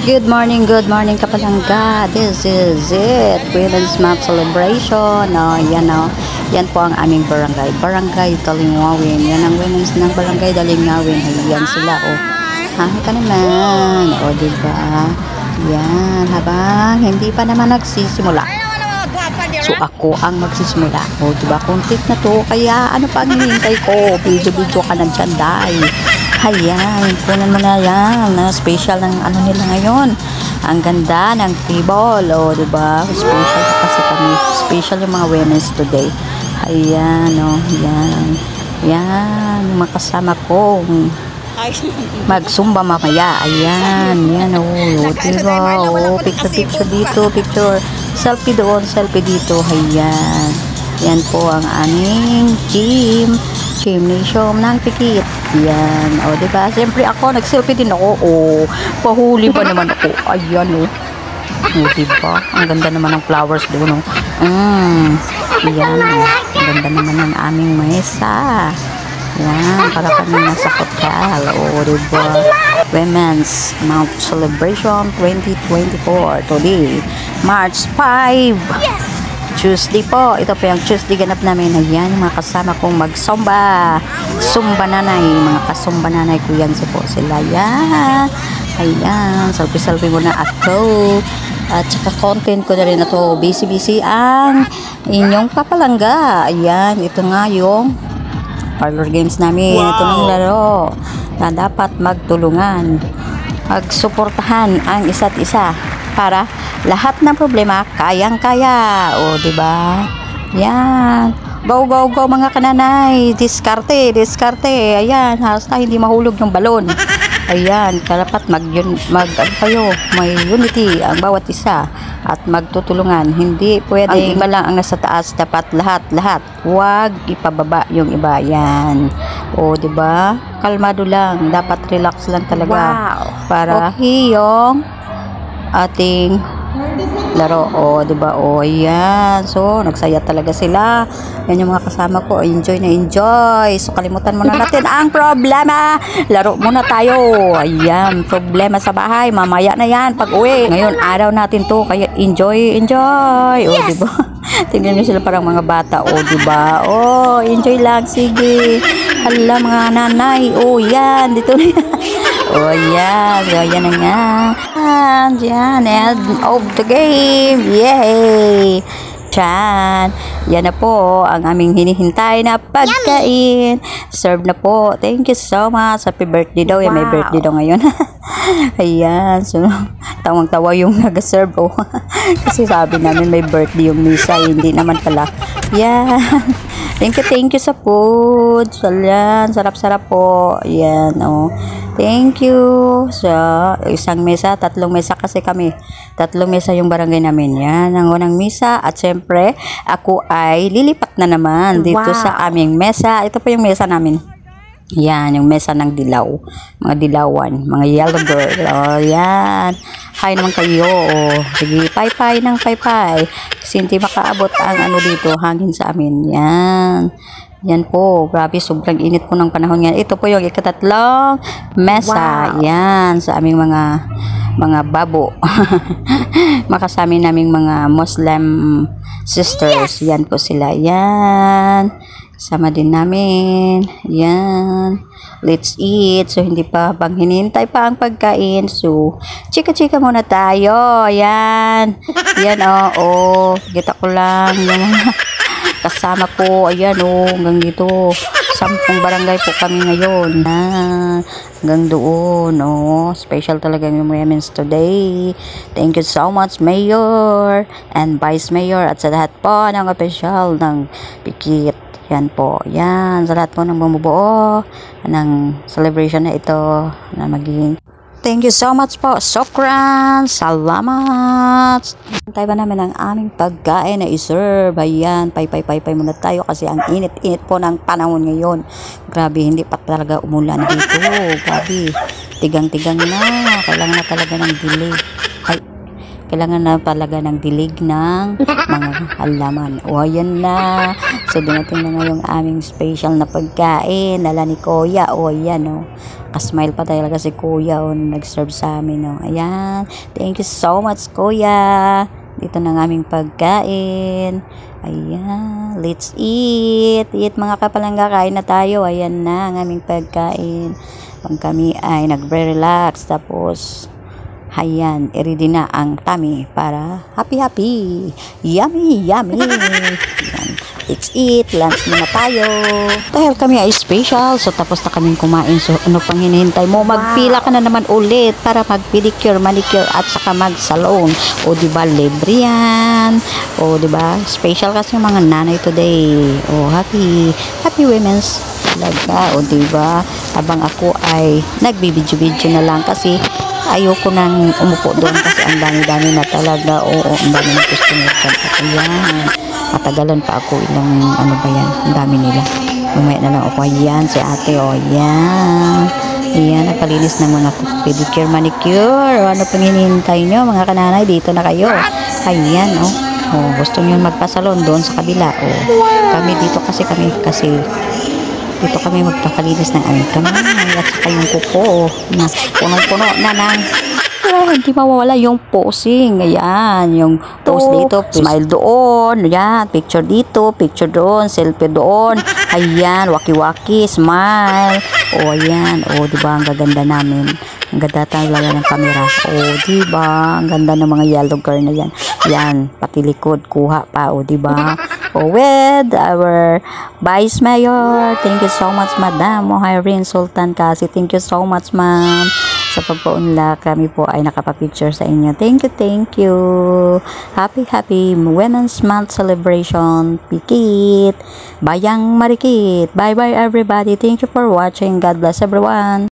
Good morning Kapalangga. This is it. Women's Month celebration. Yan po ang aming barangay. Barangay Dalingawin. Yan ang women's ng barangay Dalingawin. Yan sila, oh. Ka naman. O, diba? Yan, habang hindi pa naman nagsisimula. So, ako ang magsisimula. O, diba? Content na to. Kaya, ano pa ang hinihintay ko? Video ka na dyan, dahil. Ayan, kunan mo na yan. Special ng ano nila ngayon. Ang ganda ng table. O, diba? Special kasi kami. Special yung mga women's today. Ayan, o. Yan. Yan. Yung mga kasama ko. Magsumba mamaya. Ayan. Yan, o. Diba? O, picture dito. Picture. Selfie doon. Selfie dito. Ayan. Yan po ang aming gymnasium ng Pikit. Yan. O, diba? Siyempre ako, nag-selfie din ako. O, pahuli pa naman ako. Ayan, o. O, diba? Ang ganda naman ng flowers doon, o. Yan. Ang ganda naman ng aming mesa. Yan. Para kami nasa hotel. O, diba? Women's Month Celebration 2024. Today, March 5. Yes! Tuesday po. Ito po yung Tuesday ganap namin. Ayan, yung mga kasama kong mag-sumba. Sumba nanay. Mga kasumba nanay ko yan po sila. Ayan. Ayan. Selfie muna ako. At saka content ko na rin na to. Busy ang inyong kapalangga. Ayan. Ito nga yung parlor games namin. Wow. Ito ng laro na dapat magtulungan. Magsuportahan ang isa't isa para lahat ng problema kayang-kaya. O, diba? Ano Go mga kananay. Diskarte. Ayan, hasta hindi mahulog yung balon. Ayan, dapat kayo, may unity ang bawat isa at magtutulungan. Hindi pwede ang iba lang ang nasa taas, dapat lahat. Huwag ipababa yung iba. Yan. O, diba? Kalmado lang, dapat relax lang talaga. Wow. Para okay yung ating laro. O, diba? O, ayan. So, nagsaya talaga sila. Yan yung mga kasama ko. Enjoy. So, kalimutan muna natin ang problema. Laro muna tayo. Ayan. Problema sa bahay. Mamaya na yan pag uwi. Ngayon, araw natin to. Kaya, enjoy. O, yes! Diba? Tingnan nyo sila parang mga bata. O, diba? O, enjoy lang. Sige. Hala, mga nanay. O, yan. Dito na yan. O, yan. Yan na nga. Yan. End of the game. Yay! Yan na po ang aming hinihintay na pagkain. Serve na po. Thank you so much. Happy birthday daw. Wow. May birthday daw ngayon. Ayan. So, tawang-tawa yung nag-serve. Oh. Kasi sabi namin may birthday yung Misa. Hindi naman pala. Yan. Thank you sa food. Yan. Sarap-sarap po. Yan. Oh. Thank you. So, isang mesa, 3 mesa kasi kami. 3 mesa yung barangay namin. Yan, ang unang mesa. At syempre, ako ay lilipat na naman dito sa aming mesa. Ito po yung mesa namin. Yan, yung mesa ng dilaw. Mga dilawan. Mga yellow bird. O, yan. Hi naman kayo. O, sige, pay ng pay. Kasi hindi makaabot ang ano dito, hangin sa amin. Yan. Yan po, grabe, sobrang init po ng panahon yan. Ito po yung ikatatlong mesa. Wow. Yan, sa aming mga babo. Makasama naming mga Muslim sisters. Yes. Yan po sila. Yan. Kasama din namin. Yan. Let's eat. So, hindi pa bang hinihintay pa ang pagkain. So, chika-chika muna tayo. Yan. Yan, oo. Kita ko lang. Yan. Kasama ko, ayan hanggang dito 10 barangay po kami ngayon hanggang doon, special talaga yung women's today. Thank you so much, Mayor and Vice Mayor, at sa lahat po ng official ng Pikit. Yan po, yan, sa lahat po ng bumubuo ng celebration na ito na magiging. Thank you so much po. Sokran. Salamat. Tayo ba namin ang aming pagkain na iserve. Ayan. Pay muna tayo kasi ang init po ng panahon ngayon. Grabe, hindi pa talaga umulan dito. Grabe. Tigang-tigang na. Kailangan na talaga ng dilig. Kailangan na talaga ng dilig ng mga halaman. O, ayan na. So, dumating na ngayong aming special na pagkain. Nala ni Kuya. O, ayan, Nakasmile pa talaga si Kuya, oh, nag-serve sa amin, oh. Ayan. Thank you so much, Kuya. Dito na ng aming pagkain. Ayan. Let's eat. Eat, mga kapalangga. Kain na tayo. Ayan na ang aming pagkain. Pag kami ay nagre-relax. Tapos, ayan, ready na ang tummy para happy. Yummy. Ayan. Let's eat. Lunch muna tayo. Dahil kami ay special, so tapos na kaming kumain. So ano pang hinihintay mo? Magpila ka na naman ulit para mag-pedicure, manicure at saka mag-salon. O diba, libre yan. O diba, special kasi yung mga nanay today. O happy women's talaga. O diba, habang ako ay nagbibidyo-video na lang kasi ayoko nang umupo doon kasi ang dami-dami na talaga. Oo, ang dami na gusto nyo. Ayan. Matagalan pa ako, ilang ano ba yan, ang dami nila. Umaya na lang ako. Ayan, si ate, o, ayan. Ayan, nagpalinis ng mga pedicure, manicure. O, ano pang hinihintay nyo, mga kananay, dito na kayo. Ayan, o. O, gusto nyo magpasalon doon sa kabila. O, kami dito kasi dito kami magpapalinis ng aming kamay at saka yung kuko, na punong-puno na ng hindi mawawala yung posing. Ayan, yung pose dito, smile doon, ayan, picture dito, picture doon, selfie doon, ayan, waki-waki, smile. O, ayan, o, diba, ang gaganda namin. Ang ganda talaga ng camera. O, diba, ang ganda ng mga yellow girl na yan. Yan, pati likod, kuha pa, o, diba. O, with our Vice Mayor, thank you so much, Madam Irene Sultan kasi. Thank you so much, ma'am, sa pagpaunla. Kami po ay nakapapicture sa inyo. Thank you. Happy Women's Month celebration. Pikit. Bayang Marikit. Bye everybody. Thank you for watching. God bless everyone.